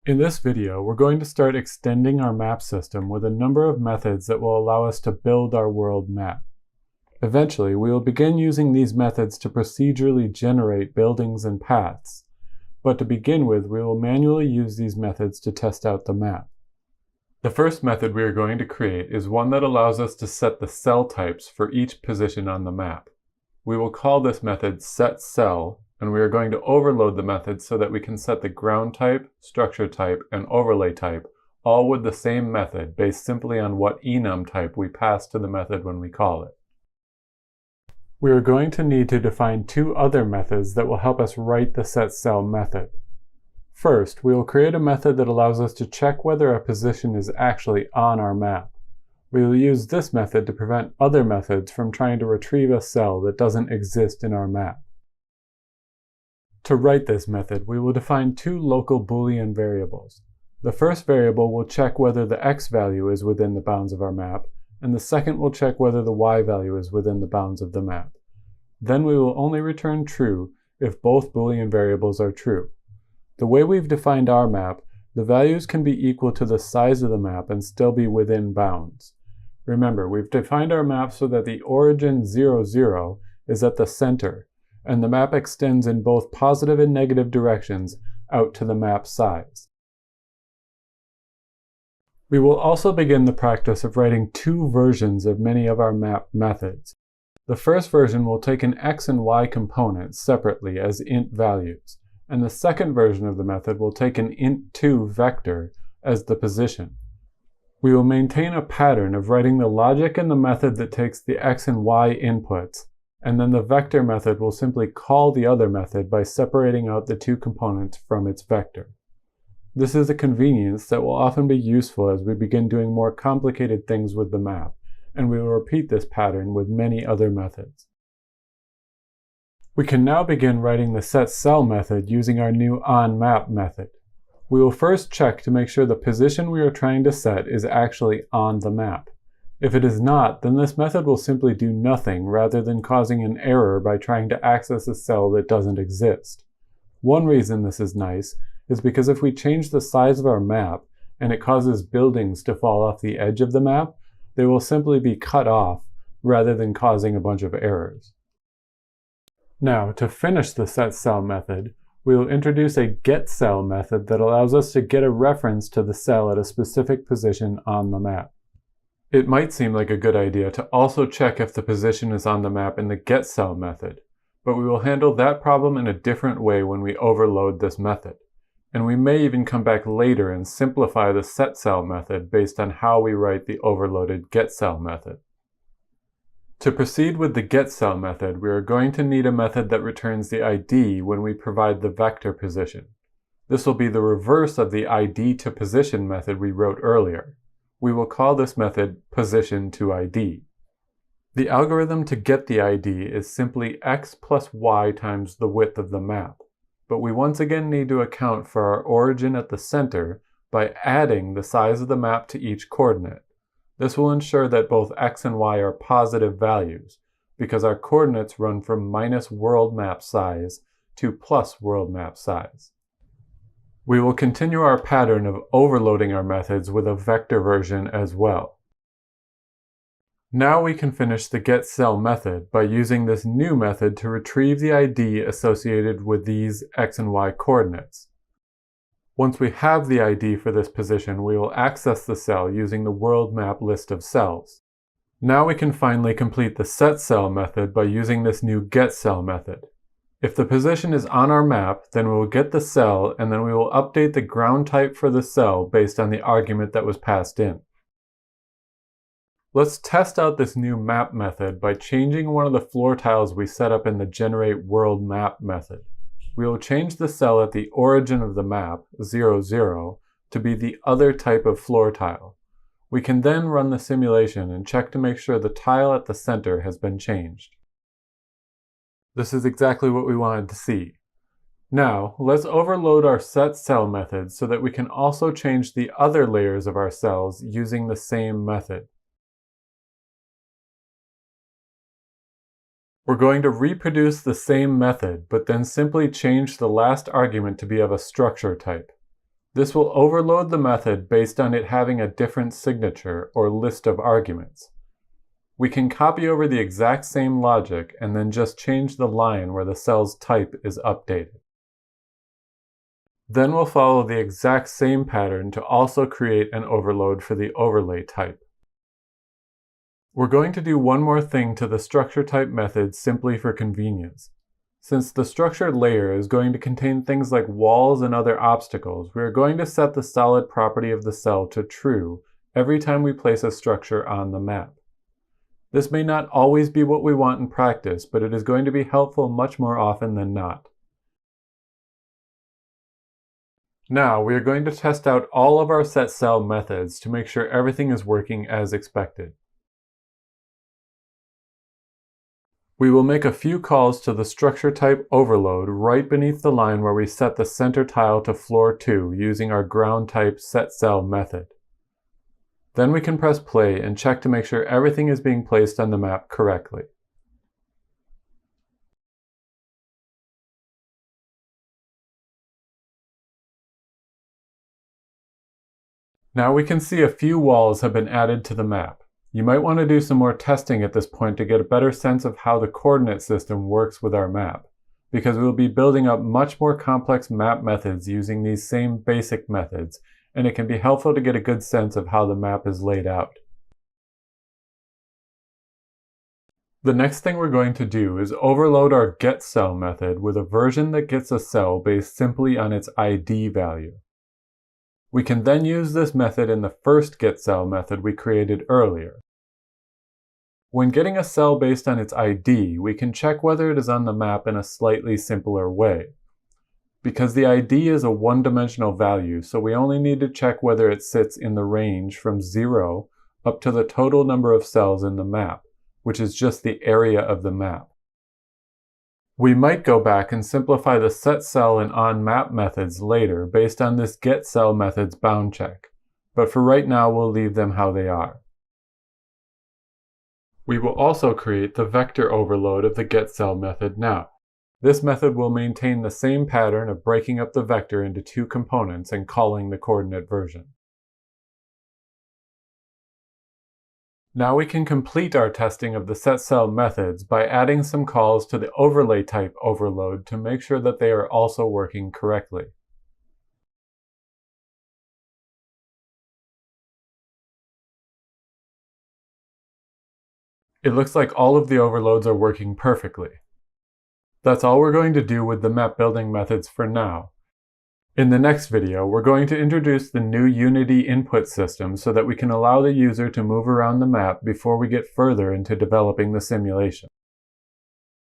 In this video, we're going to start extending our map system with a number of methods that will allow us to build our world map. Eventually, we will begin using these methods to procedurally generate buildings and paths, but to begin with, we will manually use these methods to test out the map. The first method we are going to create is one that allows us to set the cell types for each position on the map. We will call this method setCell, and we are going to overload the method so that we can set the ground type, structure type, and overlay type all with the same method based simply on what enum type we pass to the method when we call it. We are going to need to define two other methods that will help us write the setCell method. First, we will create a method that allows us to check whether a position is actually on our map. We will use this method to prevent other methods from trying to retrieve a cell that doesn't exist in our map. To write this method, we will define two local Boolean variables. The first variable will check whether the x value is within the bounds of our map, and the second will check whether the y value is within the bounds of the map. Then we will only return true if both Boolean variables are true. The way we've defined our map, the values can be equal to the size of the map and still be within bounds. Remember, we've defined our map so that the origin 0, 0 is at the center, and the map extends in both positive and negative directions out to the map size. We will also begin the practice of writing two versions of many of our map methods. The first version will take an x and y component separately as int values, and the second version of the method will take an int2 vector as the position. We will maintain a pattern of writing the logic in the method that takes the x and y inputs, and then the vector method will simply call the other method by separating out the two components from its vector. This is a convenience that will often be useful as we begin doing more complicated things with the map, and we will repeat this pattern with many other methods. We can now begin writing the setCell method using our new onMap method. We will first check to make sure the position we are trying to set is actually on the map. If it is not, then this method will simply do nothing rather than causing an error by trying to access a cell that doesn't exist. One reason this is nice is because if we change the size of our map and it causes buildings to fall off the edge of the map, they will simply be cut off rather than causing a bunch of errors. Now, to finish the setCell method, we will introduce a getCell method that allows us to get a reference to the cell at a specific position on the map. It might seem like a good idea to also check if the position is on the map in the getCell method, but we will handle that problem in a different way when we overload this method. And we may even come back later and simplify the setCell method based on how we write the overloaded getCell method. To proceed with the getCell method, we are going to need a method that returns the ID when we provide the vector position. This will be the reverse of the ID to position method we wrote earlier. We will call this method position2id. The algorithm to get the ID is simply x plus y times the width of the map, but we once again need to account for our origin at the center by adding the size of the map to each coordinate. This will ensure that both x and y are positive values, because our coordinates run from minus world map size to plus world map size. We will continue our pattern of overloading our methods with a vector version as well. Now we can finish the getCell method by using this new method to retrieve the ID associated with these x and y coordinates. Once we have the ID for this position, we will access the cell using the world map list of cells. Now we can finally complete the setCell method by using this new getCell method. If the position is on our map, then we will get the cell and then we will update the ground type for the cell based on the argument that was passed in. Let's test out this new map method by changing one of the floor tiles we set up in the generateWorldMap method. We will change the cell at the origin of the map, 0, 0, to be the other type of floor tile. We can then run the simulation and check to make sure the tile at the center has been changed. This is exactly what we wanted to see. Now, let's overload our setCell method so that we can also change the other layers of our cells using the same method. We're going to reproduce the same method, but then simply change the last argument to be of a structure type. This will overload the method based on it having a different signature or list of arguments. We can copy over the exact same logic and then just change the line where the cell's type is updated. Then we'll follow the exact same pattern to also create an overload for the overlay type. We're going to do one more thing to the structure type method simply for convenience. Since the structured layer is going to contain things like walls and other obstacles, we are going to set the solid property of the cell to true every time we place a structure on the map. This may not always be what we want in practice, but it is going to be helpful much more often than not. Now we are going to test out all of our setCell methods to make sure everything is working as expected. We will make a few calls to the structure type overload right beneath the line where we set the center tile to floor 2 using our ground type setCell method. Then we can press play and check to make sure everything is being placed on the map correctly. Now we can see a few walls have been added to the map. You might want to do some more testing at this point to get a better sense of how the coordinate system works with our map, because we'll be building up much more complex map methods using these same basic methods, and it can be helpful to get a good sense of how the map is laid out. The next thing we're going to do is overload our getCell method with a version that gets a cell based simply on its ID value. We can then use this method in the first getCell method we created earlier. When getting a cell based on its ID, we can check whether it is on the map in a slightly simpler way. Because the ID is a one-dimensional value, so we only need to check whether it sits in the range from 0 up to the total number of cells in the map, which is just the area of the map. We might go back and simplify the setCell and onMap methods later based on this getCell method's bound check, but for right now we'll leave them how they are. We will also create the vector overload of the getCell method now. This method will maintain the same pattern of breaking up the vector into two components and calling the coordinate version. Now we can complete our testing of the setCell methods by adding some calls to the overlay type overload to make sure that they are also working correctly. It looks like all of the overloads are working perfectly. That's all we're going to do with the map building methods for now. In the next video, we're going to introduce the new Unity input system so that we can allow the user to move around the map before we get further into developing the simulation.